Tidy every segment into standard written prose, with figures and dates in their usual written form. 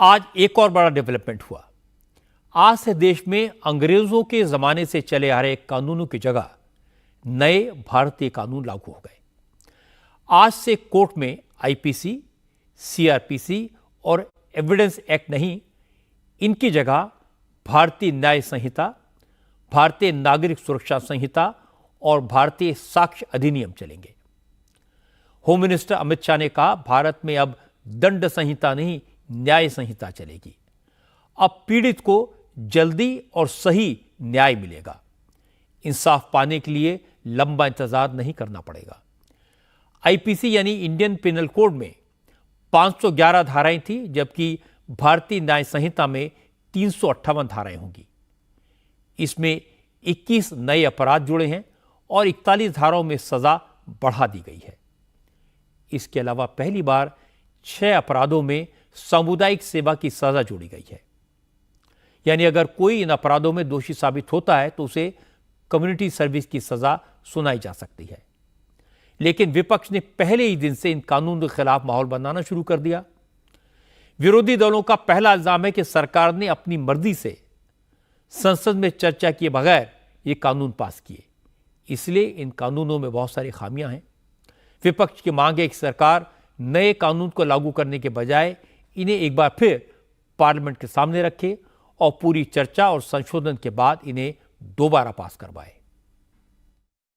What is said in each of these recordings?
आज एक और बड़ा डेवलपमेंट हुआ। आज से देश में अंग्रेजों के जमाने से चले आ रहे कानूनों की जगह नए भारतीय कानून लागू हो गए। आज से कोर्ट में आईपीसी, सीआरपीसी और एविडेंस एक्ट नहीं, इनकी जगह भारतीय न्याय संहिता, भारतीय नागरिक सुरक्षा संहिता और भारतीय साक्ष्य अधिनियम चलेंगे। होम मिनिस्टर अमित शाह ने कहा, भारत में अब दंड संहिता नहीं, न्याय संहिता चलेगी। अब पीड़ित को जल्दी और सही न्याय मिलेगा। इंसाफ पाने के लिए लंबा इंतजार नहीं करना पड़ेगा। आईपीसी यानी इंडियन पिनल कोड में 511 धाराएं थी, जबकि भारतीय न्याय संहिता में 358 धाराएं होंगी। इसमें 21 नए अपराध जुड़े हैं और 41 धाराओं में सजा बढ़ा दी गई है। इसके अलावा पहली बार 6 अपराधों में सामुदायिक सेवा की सजा जोड़ी गई है। यानी अगर कोई इन अपराधों में दोषी साबित होता है तो उसे कम्युनिटी सर्विस की सजा सुनाई जा सकती है। लेकिन विपक्ष ने पहले ही दिन से इन कानूनों के खिलाफ माहौल बनाना शुरू कर दिया। विरोधी दलों का पहला इल्जाम है कि सरकार ने अपनी मर्जी से संसद में चर्चा किए बगैर ये कानून पास किए, इसलिए इन कानूनों में बहुत सारी खामियां हैं। विपक्ष की मांग है कि सरकार नए कानून को लागू करने के बजाय इन्हें एक बार फिर पार्लियामेंट के सामने रखे और पूरी चर्चा और संशोधन के बाद इन्हें दोबारा पास करवाए।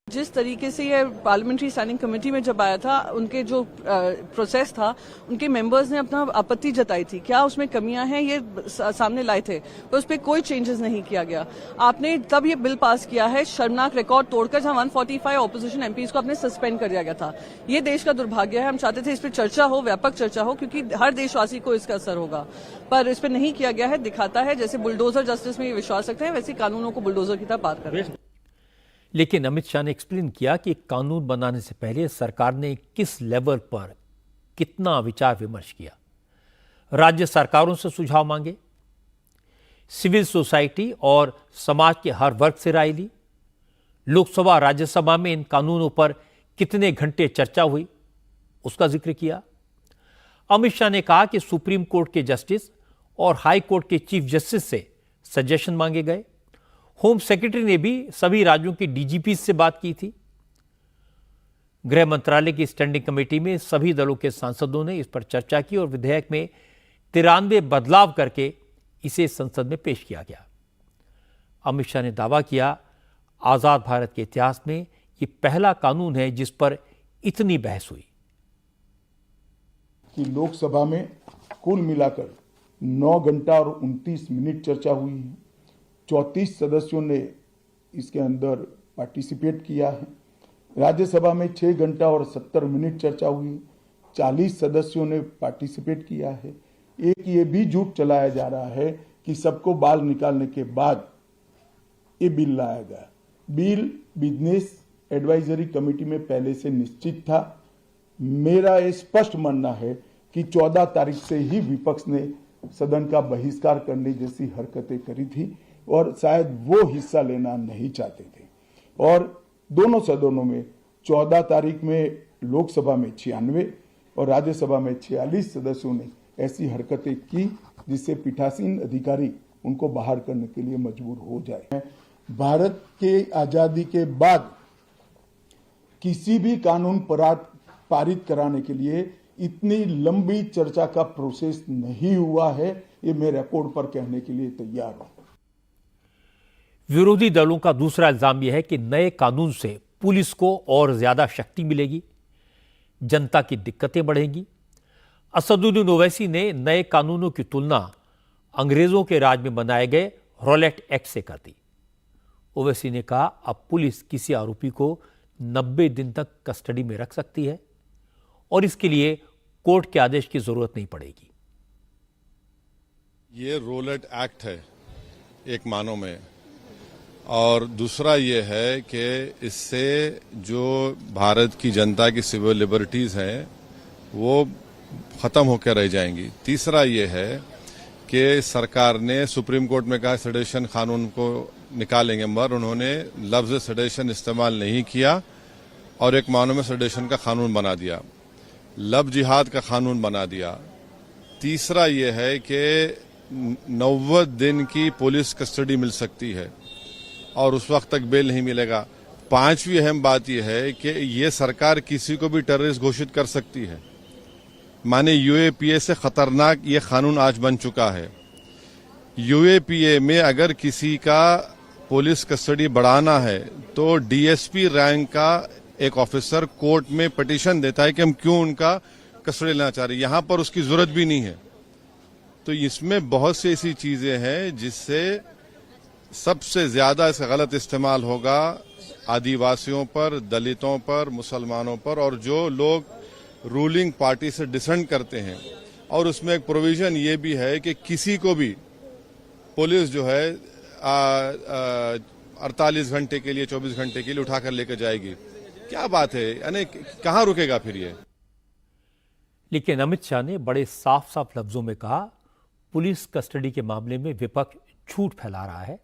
जिस तरीके से ये पार्लियामेंट्री स्टैंडिंग कमेटी में जब आया था, उनके जो प्रोसेस था, उनके मेंबर्स ने अपना आपत्ति जताई थी, क्या उसमें कमियां हैं, ये सामने लाए थे, पर उस पर कोई चेंजेस नहीं किया गया। आपने तब ये बिल पास किया है, शर्मनाक रिकॉर्ड तोड़कर, जहां 145 ऑपोजिशन एमपीज को आपने सस्पेंड कर दिया गया था। ये देश का दुर्भाग्य है। हम चाहते थे इस पर चर्चा हो, व्यापक चर्चा हो, क्योंकि हर देशवासी को इसका असर होगा, पर इस पर नहीं किया गया है। दिखाता है जैसे बुलडोजर जस्टिस में ये विश्वास रखते हैं, वैसे कानूनों को बुलडोजर की तरह पार कर रहे हैं। लेकिन अमित शाह ने एक्सप्लेन किया कि कानून बनाने से पहले सरकार ने किस लेवल पर कितना विचार विमर्श किया, राज्य सरकारों से सुझाव मांगे, सिविल सोसाइटी और समाज के हर वर्ग से राय ली, लोकसभा राज्यसभा में इन कानूनों पर कितने घंटे चर्चा हुई, उसका जिक्र किया। अमित शाह ने कहा कि सुप्रीम कोर्ट के जस्टिस और हाई कोर्ट के चीफ जस्टिस से सजेशन मांगे गए। होम सेक्रेटरी ने भी सभी राज्यों के डीजीपी से बात की थी। गृह मंत्रालय की स्टैंडिंग कमेटी में सभी दलों के सांसदों ने इस पर चर्चा की और विधेयक में 93 बदलाव करके इसे संसद में पेश किया गया। अमित शाह ने दावा किया, आजाद भारत के इतिहास में यह पहला कानून है जिस पर इतनी बहस हुई। कि लोकसभा में कुल मिलाकर 9 घंटा और 29 मिनट चर्चा हुई है। 34 सदस्यों ने इसके अंदर पार्टिसिपेट किया है। राज्यसभा में 6 घंटा और 70 मिनट चर्चा हुई, 40 सदस्यों ने पार्टिसिपेट किया है। एक ये भी झूठ चलाया जा रहा है कि सबको बाल निकालने के बाद ये बिल लाया गया। बिल बिजनेस एडवाइजरी कमेटी में पहले से निश्चित था। मेरा ये स्पष्ट मानना है कि 14 तारीख से ही विपक्ष ने सदन का बहिष्कार करने जैसी हरकतें करी थी और शायद वो हिस्सा लेना नहीं चाहते थे। और दोनों सदनों में 14 तारीख में लोकसभा में 96 और राज्यसभा में 46 सदस्यों ने ऐसी हरकतें की जिससे पीठासीन अधिकारी उनको बाहर करने के लिए मजबूर हो जाए। भारत के आजादी के बाद किसी भी कानून पारित कराने के लिए इतनी लंबी चर्चा का प्रोसेस नहीं हुआ है, ये मैं रिकॉर्ड पर कहने के लिए तैयार हूं। विरोधी दलों का दूसरा इल्जाम यह है कि नए कानून से पुलिस को और ज्यादा शक्ति मिलेगी, जनता की दिक्कतें बढ़ेंगी। असदुद्दीन ओवैसी ने नए कानूनों की तुलना अंग्रेजों के राज में बनाए गए रॉलेट एक्ट से कर दी। ओवैसी ने कहा, अब पुलिस किसी आरोपी को 90 दिन तक कस्टडी में रख सकती है और इसके लिए कोर्ट के आदेश की जरूरत नहीं पड़ेगी। ये रोलेट एक्ट है एक मानों में, और दूसरा ये है कि इससे जो भारत की जनता की सिविल लिबर्टीज हैं वो खत्म होकर रह जाएंगी। तीसरा ये है कि सरकार ने सुप्रीम कोर्ट में कहा सेडेशन कानून को निकालेंगे, मगर उन्होंने लफ्ज सेडेशन इस्तेमाल नहीं किया और एक मानों में सेडेशन का कानून बना दिया, लव जिहाद का कानून बना दिया। तीसरा ये है कि 90 दिन की पुलिस कस्टडी मिल सकती है और उस वक्त तक बेल नहीं मिलेगा। पांचवी अहम बात यह है कि ये सरकार किसी को भी टेररिस्ट घोषित कर सकती है। माने यूएपीए से खतरनाक ये कानून आज बन चुका है। यूएपीए में अगर किसी का पुलिस कस्टडी बढ़ाना है तो डीएसपी रैंक का एक ऑफिसर कोर्ट में पिटीशन देता है कि हम क्यों उनका कस्टडी लेना चाह रहे हैं। यहां पर उसकी जरूरत भी नहीं है। तो इसमें बहुत सी ऐसी चीजें हैं जिससे सबसे ज्यादा इसका गलत इस्तेमाल होगा आदिवासियों पर, दलितों पर, मुसलमानों पर, और जो लोग रूलिंग पार्टी से डिसेंट करते हैं। और उसमें एक प्रोविजन ये भी है कि किसी को भी पुलिस जो है 48 घंटे के लिए, 24 घंटे के लिए उठाकर लेकर जाएगी। क्या बात है, यानी कहां रुकेगा फिर ये? लेकिन अमित शाह ने बड़े साफ साफ लफ्जों में कहा, पुलिस कस्टडी के मामले में विपक्ष झूठ फैला रहा है।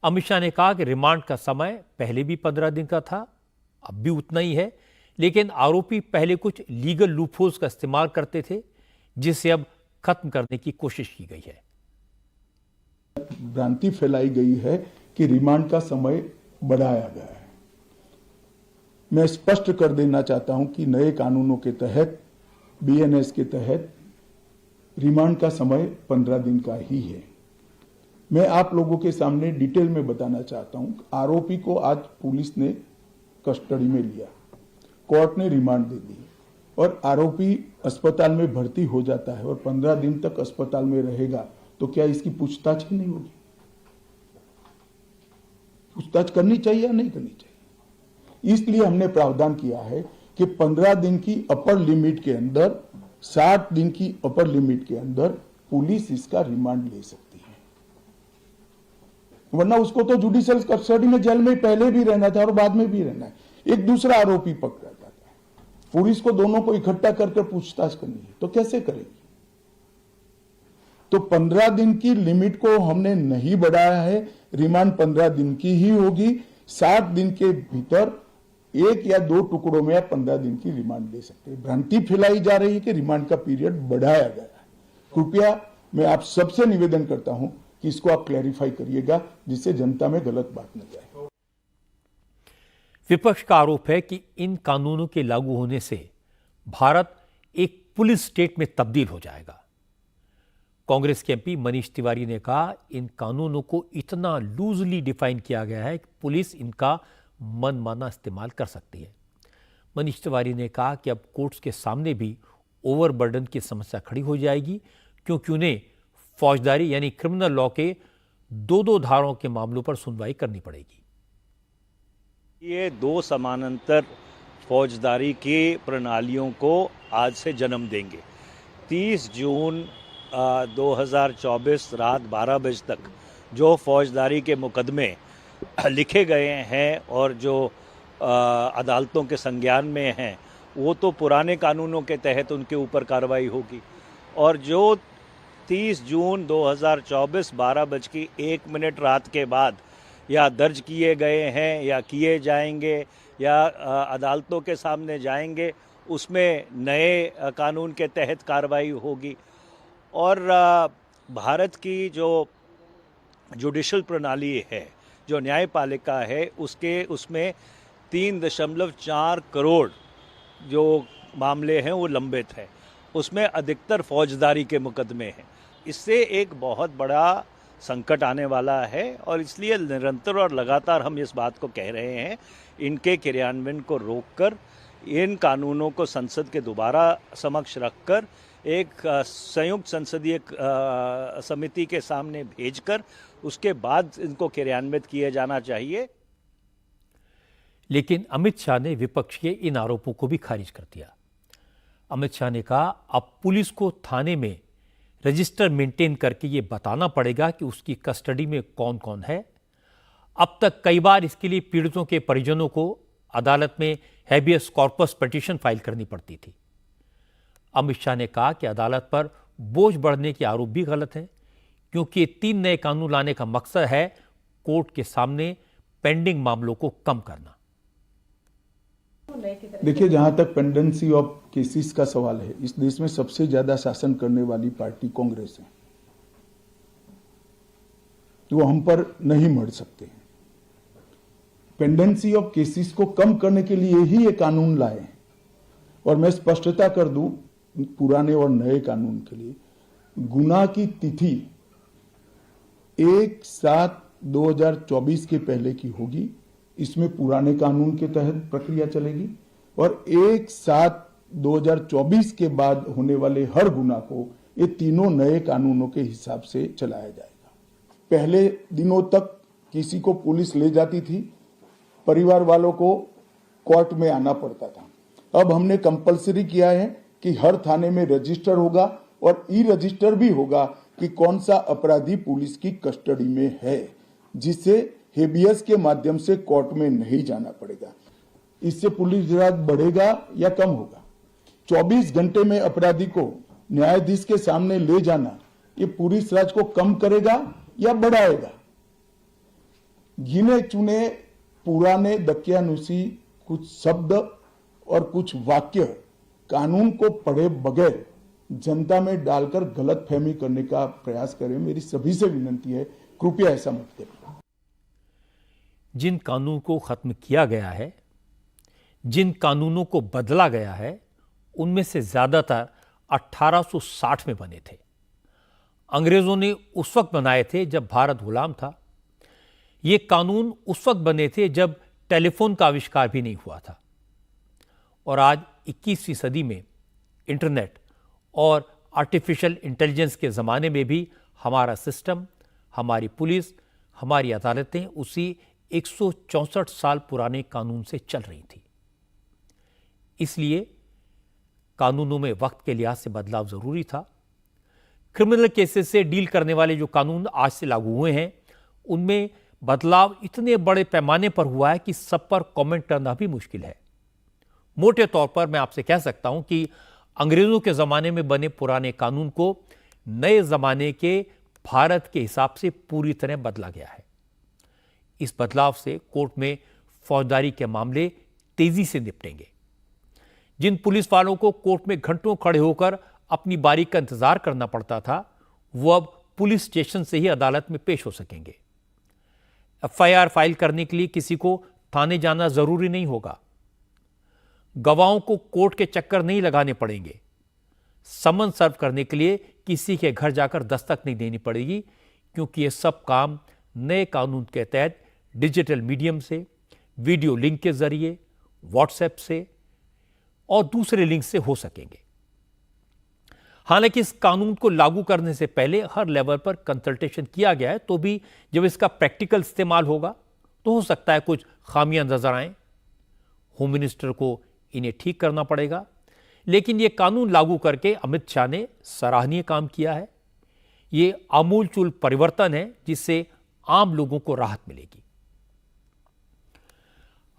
अमित शाह ने कहा कि रिमांड का समय पहले भी 15 दिन का था, अब भी उतना ही है, लेकिन आरोपी पहले कुछ लीगल लूपहोल्स का इस्तेमाल करते थे, जिसे अब खत्म करने की कोशिश की गई है। भ्रांति फैलाई गई है कि रिमांड का समय बढ़ाया गया है। मैं स्पष्ट कर देना चाहता हूं कि नए कानूनों के तहत, बीएनएस के तहत, रिमांड का समय 15 दिन का ही है। मैं आप लोगों के सामने डिटेल में बताना चाहता हूं, आरोपी को आज पुलिस ने कस्टडी में लिया, कोर्ट ने रिमांड दे दी और आरोपी अस्पताल में भर्ती हो जाता है और 15 दिन तक अस्पताल में रहेगा, तो क्या इसकी पूछताछ ही नहीं होगी? पूछताछ करनी चाहिए या नहीं करनी चाहिए? इसलिए हमने प्रावधान किया है कि 15 दिन की अपर लिमिट के अंदर, 60 दिन की अपर लिमिट के अंदर पुलिस इसका रिमांड ले सकती है। वरना उसको तो जुडिशियल कस्टडी में, जेल में पहले भी रहना था और बाद में भी रहना है। एक दूसरा आरोपी पकड़ा जाता है, पुलिस को दोनों को इकट्ठा करके पूछताछ करनी है, तो कैसे करेगी? तो 15 दिन की लिमिट को हमने नहीं बढ़ाया है, रिमांड 15 दिन की ही होगी। 60 दिन के भीतर एक या दो टुकड़ों में आप 15 दिन की रिमांड ले सकते हैं। भ्रांति फैलाई जा रही है कि रिमांड का पीरियड बढ़ाया गया है। कृपया मैं आप सबसे निवेदन करता हूं कि इसको आप क्लैरिफाई करिएगा, जिससे जनता में गलत बात न जाए। विपक्ष का आरोप है कि इन कानूनों के लागू होने से भारत एक पुलिस स्टेट में तब्दील हो जाएगा। कांग्रेस के एमपी मनीष तिवारी ने कहा, इन कानूनों को इतना लूजली डिफाइन किया गया है कि पुलिस इनका मनमाना इस्तेमाल कर सकती है। मनीष तिवारी ने कहा कि अब कोर्ट्स के सामने भी ओवरबर्डन की समस्या खड़ी हो जाएगी, क्योंकि उन्हें फौजदारी यानी क्रिमिनल लॉ के दो धाराओं के मामलों पर सुनवाई करनी पड़ेगी। ये दो समानांतर फौजदारी की प्रणालियों को आज से जन्म देंगे। 30 जून 2024 रात 12 बजे तक जो फौजदारी के मुकदमे लिखे गए हैं और जो अदालतों के संज्ञान में हैं, वो तो पुराने कानूनों के तहत उनके ऊपर कार्रवाई होगी। और जो 30 जून 2024 12:01 रात के बाद या दर्ज किए गए हैं या किए जाएंगे या अदालतों के सामने जाएंगे, उसमें नए कानून के तहत कार्रवाई होगी। और भारत की जो जुडिशल प्रणाली है, जो न्यायपालिका है, उसमें 3.4 करोड़ जो मामले हैं वो लंबित हैं। उसमें अधिकतर फौजदारी के मुकदमे हैं। इससे एक बहुत बड़ा संकट आने वाला है और इसलिए निरंतर और लगातार हम इस बात को कह रहे हैं, इनके क्रियान्वयन को रोककर, इन कानूनों को संसद के दोबारा समक्ष रखकर एक संयुक्त संसदीय समिति के सामने भेजकर उसके बाद इनको क्रियान्वित किया जाना चाहिए। लेकिन अमित शाह ने विपक्ष के इन आरोपों को भी खारिज कर दिया। अमित शाह ने कहा, अब पुलिस को थाने में रजिस्टर मेंटेन करके ये बताना पड़ेगा कि उसकी कस्टडी में कौन कौन है। अब तक कई बार इसके लिए पीड़ितों के परिजनों को अदालत में हैबियस कॉर्पस पिटीशन फाइल करनी पड़ती थी। अमित शाह ने कहा कि अदालत पर बोझ बढ़ने के आरोप भी गलत हैं, क्योंकि 3 नए कानून लाने का मकसद है कोर्ट के सामने पेंडिंग मामलों को कम करना। देखिए, जहां तक पेंडेंसी ऑफ केसेस का सवाल है, इस देश में सबसे ज्यादा शासन करने वाली पार्टी कांग्रेस है, तो वो हम पर नहीं मर सकते हैं। पेंडेंसी ऑफ केसेस को कम करने के लिए ही ये कानून लाए हैं। और मैं स्पष्टता कर दूं पुराने और नए कानून के लिए, गुनाह की तिथि 1/7/2024 के पहले की होगी, इसमें पुराने कानून के तहत प्रक्रिया चलेगी, और 1/7/2024 के बाद होने वाले हर गुनाह को ये तीनों नए कानूनों के हिसाब से चलाया जाएगा। पहले दिनों तक किसी को पुलिस ले जाती थी, परिवार वालों को कोर्ट में आना पड़ता था। अब हमने कंपलसरी किया है कि हर थाने में रजिस्टर होगा और ई रजिस्टर भी होगा कि कौन सा अपराधी पुलिस की कस्टडी में है, जिससे हेबियस के माध्यम से कोर्ट में नहीं जाना पड़ेगा। इससे पुलिस राज बढ़ेगा या कम होगा? 24 घंटे में अपराधी को न्यायाधीश के सामने ले जाना, ये पुलिस राज को कम करेगा या बढ़ाएगा? गिने चुने पुराने दकियानुसी कुछ शब्द और कुछ वाक्य कानून को पढ़े बगैर जनता में डालकर गलतफहमी करने का प्रयास करें। मेरी सभी से विनती है, कृपया ऐसा मत करें। जिन कानून को खत्म किया गया है, जिन कानूनों को बदला गया है, उनमें से ज्यादातर 1860 में बने थे। अंग्रेजों ने उस वक्त बनाए थे जब भारत गुलाम था। ये कानून उस वक्त बने थे जब टेलीफोन का आविष्कार भी नहीं हुआ था। और आज 21वीं सदी में इंटरनेट और आर्टिफिशियल इंटेलिजेंस के ज़माने में भी हमारा सिस्टम, हमारी पुलिस, हमारी अदालतें उसी 164 साल पुराने कानून से चल रही थी। इसलिए कानूनों में वक्त के लिहाज से बदलाव ज़रूरी था। क्रिमिनल केसेस से डील करने वाले जो कानून आज से लागू हुए हैं, उनमें बदलाव इतने बड़े पैमाने पर हुआ है कि सब पर कमेंट करना भी मुश्किल है। मोटे तौर पर मैं आपसे कह सकता हूं कि अंग्रेजों के ज़माने में बने पुराने कानून को नए ज़माने के भारत के हिसाब से पूरी तरह बदला गया है। इस बदलाव से कोर्ट में फौजदारी के मामले तेजी से निपटेंगे। जिन पुलिस वालों को कोर्ट में घंटों खड़े होकर अपनी बारी का इंतजार करना पड़ता था, वो अब पुलिस स्टेशन से ही अदालत में पेश हो सकेंगे। एफआईआर फाइल करने के लिए किसी को थाने जाना जरूरी नहीं होगा। गवाहों को कोर्ट के चक्कर नहीं लगाने पड़ेंगे। समन सर्व करने के लिए किसी के घर जाकर दस्तक नहीं देनी पड़ेगी, क्योंकि ये सब काम नए कानून के तहत डिजिटल मीडियम से, वीडियो लिंक के जरिए, व्हाट्सएप से और दूसरे लिंक से हो सकेंगे। हालांकि इस कानून को लागू करने से पहले हर लेवल पर कंसल्टेशन किया गया है, तो भी जब इसका प्रैक्टिकल इस्तेमाल होगा तो हो सकता है कुछ खामियां नजर आएं। होम मिनिस्टर को इन्हें ठीक करना पड़ेगा, लेकिन यह कानून लागू करके अमित शाह ने सराहनीय काम किया है। यह आमूलचूल परिवर्तन है जिससे आम लोगों को राहत मिलेगी।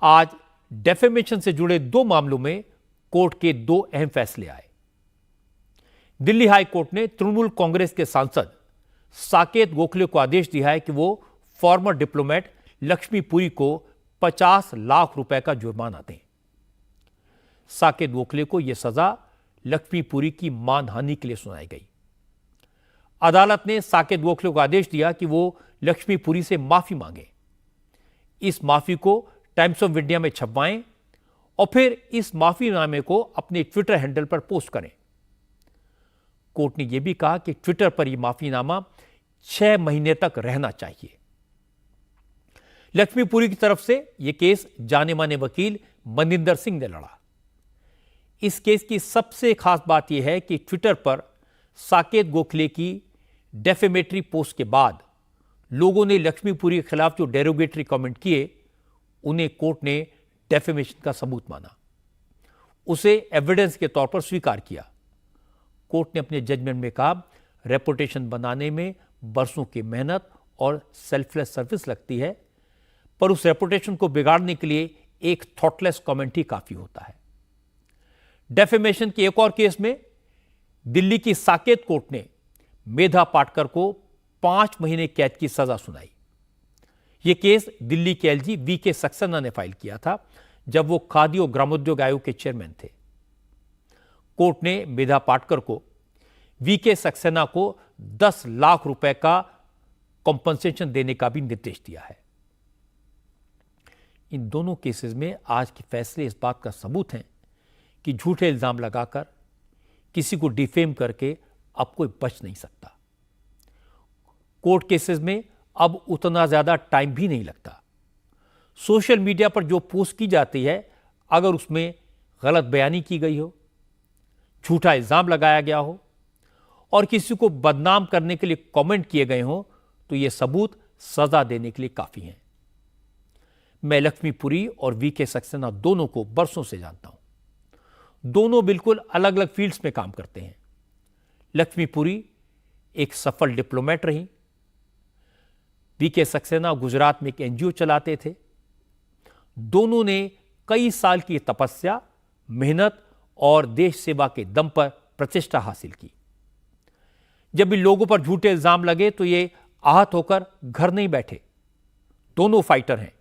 आज डेफेमेशन से जुड़े 2 मामलों में कोर्ट के 2 अहम फैसले आए। दिल्ली हाई कोर्ट ने तृणमूल कांग्रेस के सांसद साकेत गोखले को आदेश दिया है कि वो फॉर्मर डिप्लोमेट लक्ष्मीपुरी को 50 लाख रुपए का जुर्माना दें। साकेत गोखले को यह सजा लक्ष्मीपुरी की मानहानि के लिए सुनाई गई। अदालत ने साकेत गोखले को आदेश दिया कि वो लक्ष्मीपुरी से माफी मांगे। इस माफी को टाइम्स ऑफ इंडिया में छपवाएं और फिर इस माफीनामे को अपने ट्विटर हैंडल पर पोस्ट करें। कोर्ट ने यह भी कहा कि ट्विटर पर यह माफीनामा 6 महीने तक रहना चाहिए। लक्ष्मीपुरी की तरफ से यह केस जाने माने वकील मनिंदर सिंह ने लड़ा। इस केस की सबसे खास बात यह है कि ट्विटर पर साकेत गोखले की डेफेमेटरी पोस्ट के बाद लोगों ने लक्ष्मीपुरी के खिलाफ जो डेरोगेटरी कमेंट किए, उन्हें कोर्ट ने डेफेमेशन का सबूत माना, उसे एविडेंस के तौर पर स्वीकार किया। कोर्ट ने अपने जजमेंट में कहा, रेपुटेशन बनाने में बरसों की मेहनत और सेल्फलेस सर्विस लगती है, पर उस रेपुटेशन को बिगाड़ने के लिए एक थॉटलेस कमेंट ही काफी होता है। डेफेमेशन के एक और केस में दिल्ली की साकेत कोर्ट ने मेधा पाटकर को 5 महीने कैद की सजा सुनाई। यह केस दिल्ली के एलजी वी के सक्सेना ने फाइल किया था, जब वो खादी और ग्रामोद्योग आयोग के चेयरमैन थे। कोर्ट ने मेधा पाटकर को वीके सक्सेना को 10 लाख रुपए का कॉम्पनसेशन देने का भी निर्देश दिया है। इन दोनों केसेस में आज के फैसले इस बात का सबूत हैं कि झूठे इल्जाम लगाकर किसी को डिफेम करके अब कोई बच नहीं सकता। कोर्ट केसेस में अब उतना ज्यादा टाइम भी नहीं लगता। सोशल मीडिया पर जो पोस्ट की जाती है, अगर उसमें गलत बयानी की गई हो, झूठा इल्जाम लगाया गया हो और किसी को बदनाम करने के लिए कमेंट किए गए हों, तो यह सबूत सजा देने के लिए काफी हैं। मैं लक्ष्मीपुरी और वीके सक्सेना दोनों को बरसों से जानता हूं। दोनों बिल्कुल अलग अलग फील्ड्स में काम करते हैं। लक्ष्मीपुरी एक सफल डिप्लोमेट रही। वीके सक्सेना गुजरात में एक एनजीओ चलाते थे। दोनों ने कई साल की तपस्या, मेहनत और देश सेवा के दम पर प्रतिष्ठा हासिल की। जब इन लोगों पर झूठे इल्जाम लगे तो ये आहत होकर घर नहीं बैठे। दोनों फाइटर हैं।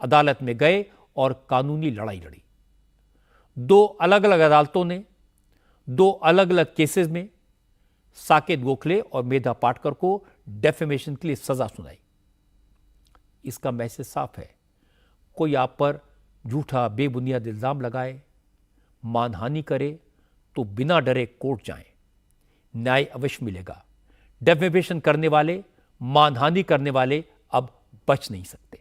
अदालत में गए और कानूनी लड़ाई लड़ी। 2 अलग अलग अदालतों ने 2 अलग अलग केसेस में साकेत गोखले और मेधा पाटकर को डेफेमेशन के लिए सजा सुनाई। इसका मैसेज साफ है, कोई आप पर झूठा बेबुनियाद इल्जाम लगाए, मानहानि करे तो बिना डरे कोर्ट जाएं। न्याय अवश्य मिलेगा। डेफेमेशन करने वाले, मानहानि करने वाले अब बच नहीं सकते।